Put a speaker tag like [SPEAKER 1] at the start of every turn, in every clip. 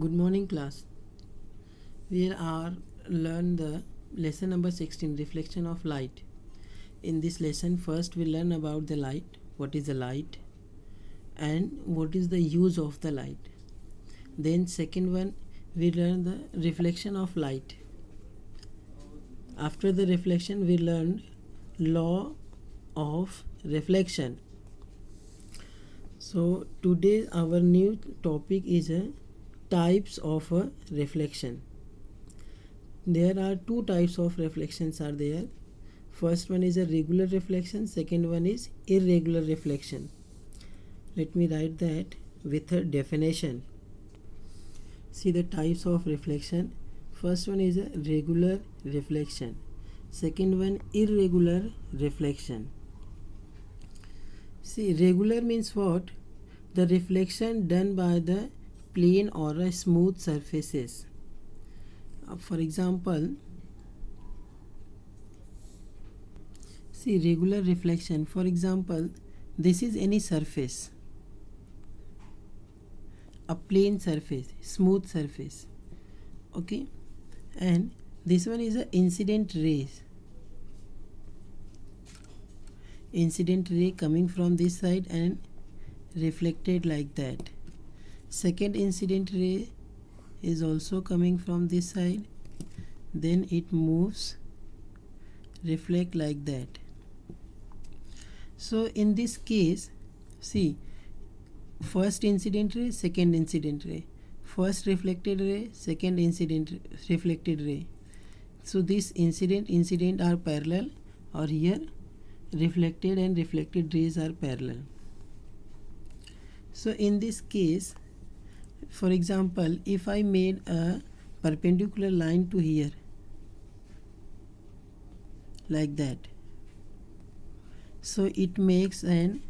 [SPEAKER 1] Good morning, class. We are learn the lesson number 16, reflection of light. In this lesson, first we learn about the light, what is the light, and what is the use of the light. Then second one, we learn the reflection of light. After the reflection, we learned law of reflection. So today our new topic is types of reflection. There are two types of reflections are there. First one is a regular reflection, second one is irregular reflection. Let me write that with a definition. See the types of reflection. First one is a regular reflection, second one irregular reflection. See, regular means what? The reflection done by the plane or a smooth surfaces. For example, see regular reflection. For example, this is any surface, a plane surface, smooth surface. Okay, and this one is a incident rays. Incident ray coming from this side and reflected like that. Second incident ray is also coming from this side, then it moves, reflect like that. So in this case, see, first incident ray, second incident ray, first reflected ray, second incident reflected ray. So this incident are parallel, or here reflected and reflected rays are parallel. So in this case, for example, if I made a perpendicular line to here like that, so it makes an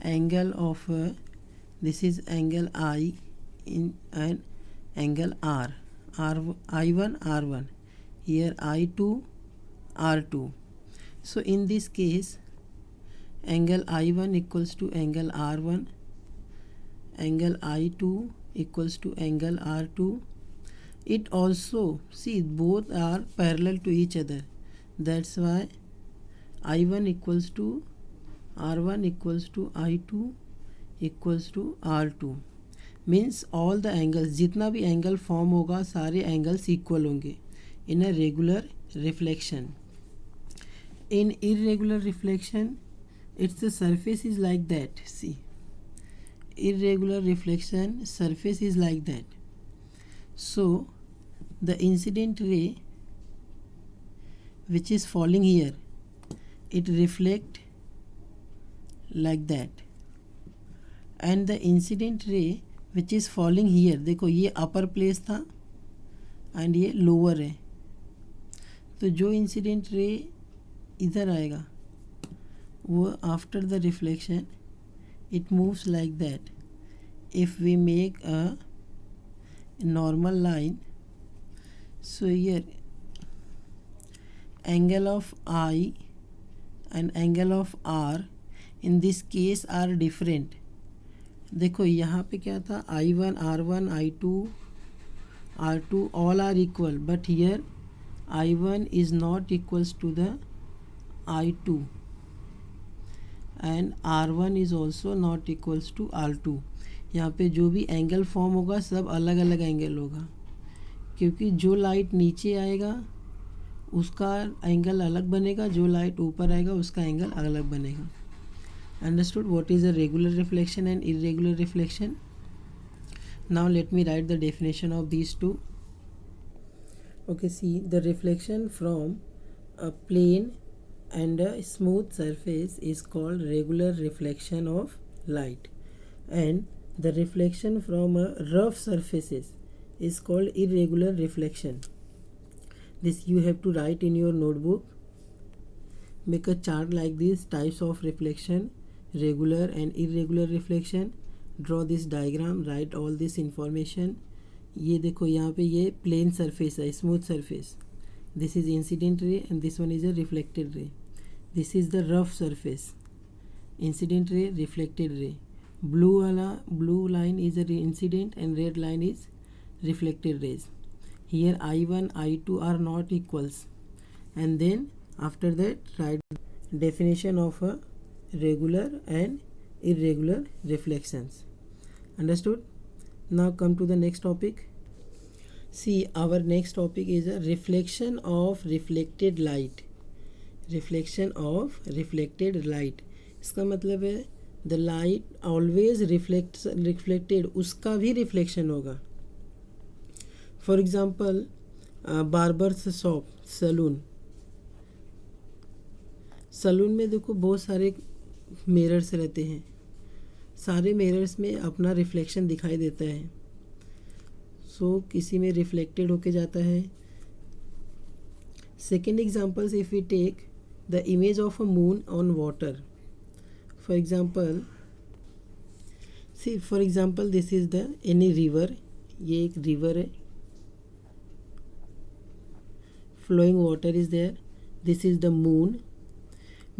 [SPEAKER 1] angle of this is angle I in an angle R, I1 R1, here I2 R2. So in this case, angle I1 equals to angle R1, angle I2 equals to angle R2. It also, see, both are parallel to each other. That's why I1 equals to R1 equals to I2 equals to R2. Means all the angles, जितना भी angle form होगा सारे angles equal होंगे in a regular reflection. In irregular reflection, its the surface is like that. See, irregular reflection surface is like that. So the incident ray which is falling here, it reflect like that, and the incident ray which is falling here, देखो ये upper place था and ये lower है, तो जो incident ray इधर आएगा वो after the reflection it moves like that. If we make a normal line, so here angle of I and angle of R in this case are different. देखो यहाँ पे क्या था, I1 R1 I2 R2 all are equal, but here I1 is not equals to the I2 and R1 is also not equals to R2. यहाँ पे जो भी angle form होगा सब अलग अलग एंगल होगा, क्योंकि जो लाइट नीचे आएगा उसका एंगल अलग बनेगा, जो लाइट ऊपर आएगा उसका एंगल अलग बनेगा. Understood what is a regular reflection and irregular reflection? Now let me write the definition of these two. Okay, see, the reflection from a plane and a smooth surface is called regular reflection of light, and the reflection from a rough surfaces is called irregular reflection. This you have to write in your notebook. Make a chart like this: types of reflection, regular and irregular reflection. Draw this diagram, write all this information. ये देखो यहाँ पे ये plane surface है, smooth surface. This is incident ray and this one is a reflected ray. This is the rough surface, incident ray, reflected ray. Blue line is a incident and red line is reflected rays. Here I1 I2 are not equals, and then after that write definition of a regular and irregular reflections. Understood? Now come to the next topic. See, our next topic is a reflection of reflected light. Reflection of reflected light, इसका मतलब है the light always reflected, उसका भी reflection होगा. For example barber's shop, salon में देखो बहुत सारे मिरर्स रहते हैं. सारे मिरर्स में अपना रिफ्लेक्शन दिखाई देता है. सो किसी में रिफ्लेक्टेड होके जाता है. Second examples, if we take the image of a moon on water. For example, this is the any river. ये एक river है. Flowing water is there. This is the moon.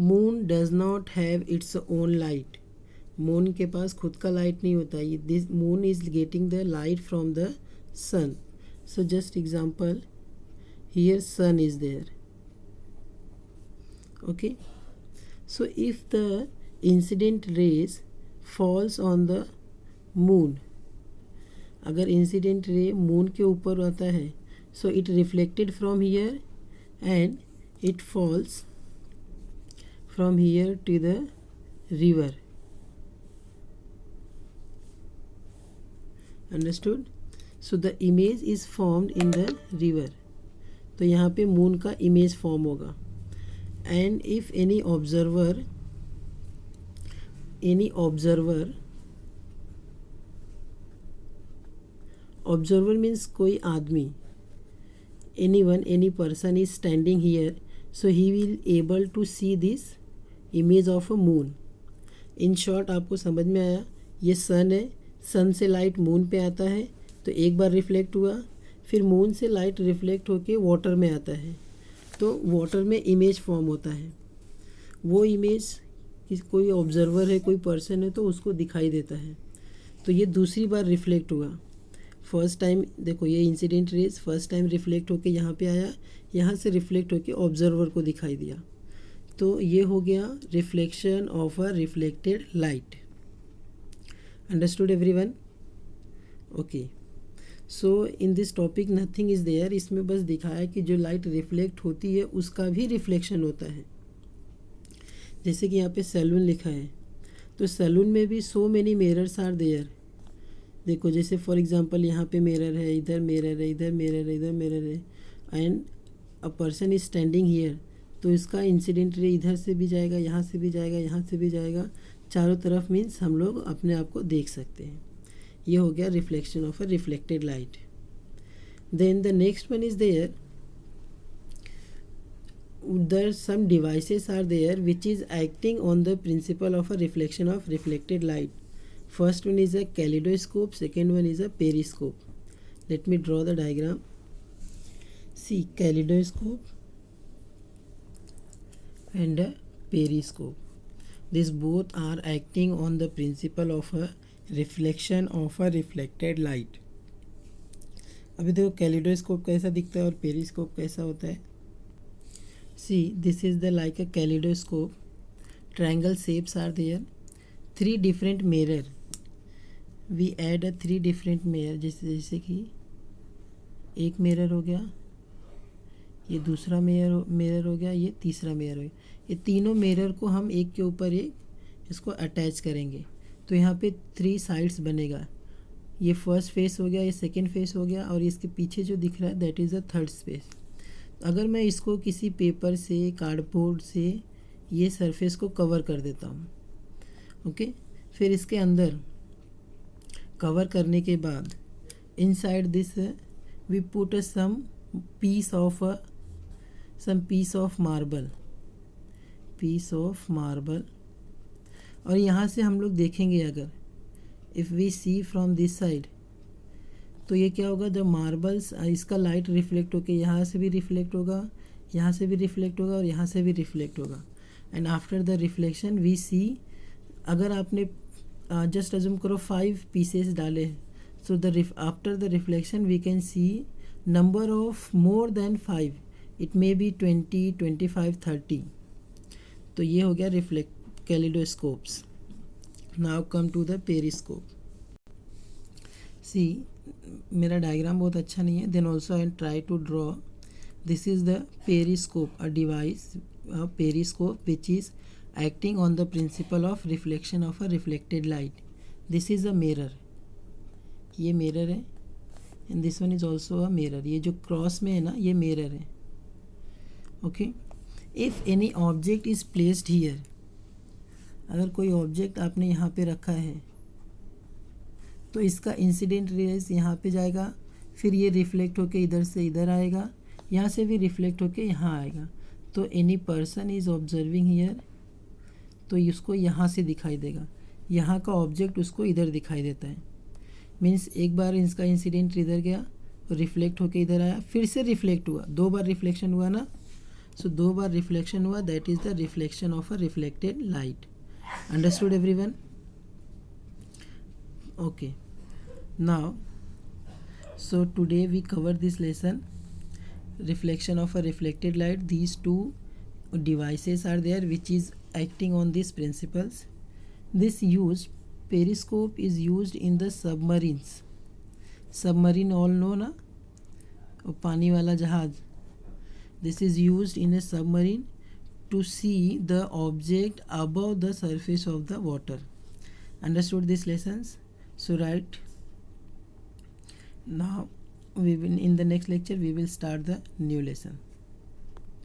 [SPEAKER 1] Moon does not have its own light. Moon के पास खुद का light नहीं होता. This moon is getting the light from the sun. So just example, here sun is there. Okay. So if the incident rays falls on the moon, अगर incident ray moon के ऊपर आता है, so it reflected from here and it falls from here to the river. Understood? So the image is formed in the river. तो यहाँ पे moon का image form होगा. And if any observer means कोई आदमी, any person is standing here, so he will able to see this image of a moon. in short, आपको समझ में आया? ये सन है, सन से लाइट मून पे आता है, तो एक बार रिफ्लेक्ट हुआ, फिर मून से लाइट रिफ्लेक्ट होके वाटर में आता है, तो वाटर में इमेज फॉर्म होता है. वो इमेज कोई ऑब्जर्वर है, कोई पर्सन है, तो उसको दिखाई देता है. तो ये दूसरी बार रिफ्लेक्ट हुआ. फर्स्ट टाइम देखो, ये incident raise first time reflect होके यहाँ पे आया, यहाँ से रिफ्लेक्ट होके ऑब्जर्वर को दिखाई दिया. तो ये हो गया reflection of a reflected light. Understood everyone? Okay. So in this topic nothing is there. इसमें बस दिखाया कि जो लाइट रिफ्लेक्ट होती है उसका भी रिफ्लेक्शन होता है. जैसे कि यहाँ पे सैलून लिखा है, तो सैलून में भी so many mirrors are there. देखो, जैसे फॉर एग्जांपल यहाँ पे मिरर है, इधर मिरर है, इधर मिरर है, इधर मिरर है, and a person is standing here. तो इसका इंसिडेंट रे इधर से भी जाएगा, यहाँ से भी जाएगा, यहाँ से भी जाएगा, चारों तरफ मीन्स हम लोग अपने आप को देख सकते हैं. ये हो गया reflection of a reflected light. Then the next one is there. There some devices are there which is acting on the principle of a reflection of reflected light. First one is a kaleidoscope, second one is a periscope. Let me draw the diagram. See, kaleidoscope and a periscope, these both are acting on the principle of a reflection of a reflected light. अभी देखो kaleidoscope कैसा दिखता है और periscope कैसा होता है. See, this is the like a kaleidoscope. Triangle shapes are there. 3 different mirror. We add a 3 different mirror. जैसे कि एक मिरर हो गया, ये दूसरा मिरर हो गया, ये तीसरा मिरर हो गया. ये तीनों मिरर को हम एक के ऊपर एक इसको अटैच करेंगे. तो यहाँ पे 3 साइड्स बनेगा. ये फर्स्ट फेस हो गया, ये सेकेंड फेस हो गया, और इसके पीछे जो दिख रहा है that is the third phase. अगर मैं इसको किसी पेपर से, कार्डबोर्ड से ये सरफेस को कवर कर देता हूँ, ओके. फिर इसके अंदर कवर करने के बाद inside this we put some piece of marble. और यहाँ से हम लोग देखेंगे, अगर if we see from this side, तो ये क्या होगा, द मार्बल्स, इसका लाइट रिफ्लेक्ट होके यहाँ से भी रिफ्लेक्ट होगा, यहाँ से भी रिफ्लेक्ट होगा, और यहाँ से भी रिफ्लेक्ट होगा. And after the reflection we see, अगर आपने जस्ट अज्यूम करो 5 पीसेस डाले हैं, So after the reflection we can see number of more than 5. It may be 20, 25, 30. तो ये हो गया kaleidoscopes. Now come to the periscope. See, मेरा डायग्राम बहुत अच्छा नहीं है. Then also I try to draw. This is the periscope, a device, a periscope which is acting on the principle of reflection of a reflected light. This is a mirror. ये mirror है. And this one is also a mirror. ये जो cross में है ना, ये mirror है. Okay. If any object is placed here, अगर कोई ऑब्जेक्ट आपने यहाँ पे रखा है तो इसका इंसिडेंट रेज यहाँ पे जाएगा, फिर ये रिफ्लेक्ट होके इधर से इधर आएगा, यहाँ से भी रिफ्लेक्ट होके यहाँ आएगा. तो any person is observing here, तो उसको यहाँ से दिखाई देगा, यहाँ का ऑब्जेक्ट उसको इधर दिखाई देता है. मीन्स एक बार इसका इंसिडेंट इधर गया, रिफ्लेक्ट होके इधर आया, फिर से रिफ्लेक्ट हुआ, 2 बार रिफ्लेक्शन हुआ ना. सो 2 बार रिफ्लेक्शन हुआ, that is the reflection of a reflected light. Understood everyone? Okay. Now, so today we cover this lesson, reflection of a reflected light. These 2 devices are there which is acting on these principles. This periscope is used in the submarines. Submarine all know na, पानी वाला जहाज. This is used in a submarine to see the object above the surface of the water. Understood these lessons? So right now we will, in the next lecture we will start the new lesson.